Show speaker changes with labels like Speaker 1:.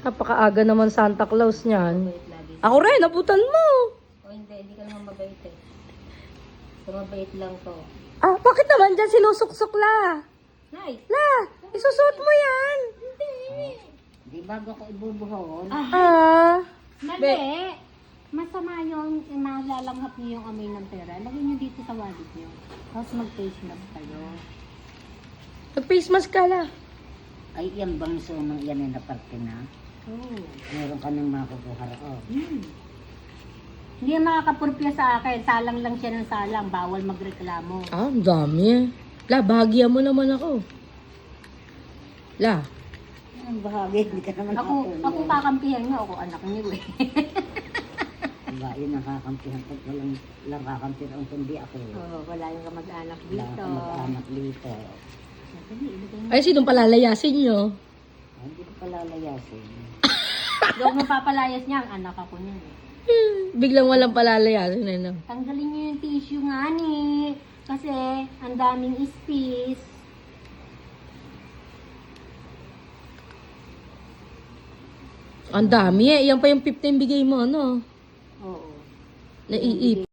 Speaker 1: Napakaaga naman Santa Claus niyan.
Speaker 2: Mabait lagi.
Speaker 1: Ako rin, nabutan mo.
Speaker 2: O hindi ka naman mabait eh. So mabait lang to.
Speaker 1: Ah, bakit naman dyan sinusuksok la?
Speaker 2: Nay!
Speaker 1: La, isusuot mo yan.
Speaker 3: Di bago ko ibubuhon.
Speaker 1: Ah.
Speaker 2: Mali! Masama yung malalanghap niyo yung amoy ng pera. Lagay niyo dito sa wallet niyo. Tapos mag-face mask kayo.
Speaker 1: Mag-face mask ka la.
Speaker 3: Ay, yan bang sunong yan ay naparte na?
Speaker 2: Oh.
Speaker 3: Meron kaming makukuha oh.
Speaker 2: Hindi yan makakapurpya sa akin. Salang lang siya ng salang. Bawal magreklamo.
Speaker 1: Ah, ang dami. La, bahagyan mo naman ako. La.
Speaker 3: Ang bahagi, hindi ka naman
Speaker 2: Ako kakampihan niyo. Ako anak niyo eh.
Speaker 3: Ba, yun ang kakampihan. Pag walang kakampihan kundi ako.
Speaker 2: Oo, wala yung kamag-anak
Speaker 3: Wala
Speaker 2: dito.
Speaker 3: akong mag-anak dito.
Speaker 2: Dali, ilagay niyo.
Speaker 1: Ay, sinong palalayasin nyo?
Speaker 3: Ay, hindi ko palalayasin.
Speaker 2: Hindi ako mapapalayas niya. Ang anak ako niya eh.
Speaker 1: Biglang walang palalayasin. Ano?
Speaker 2: Tanggalin niyo yung tissue nga ni. Kasi ang daming ispis.
Speaker 1: Ang dami eh. Yan pa yung 15 bigay mo, ano?
Speaker 2: Oo.
Speaker 1: Naiip.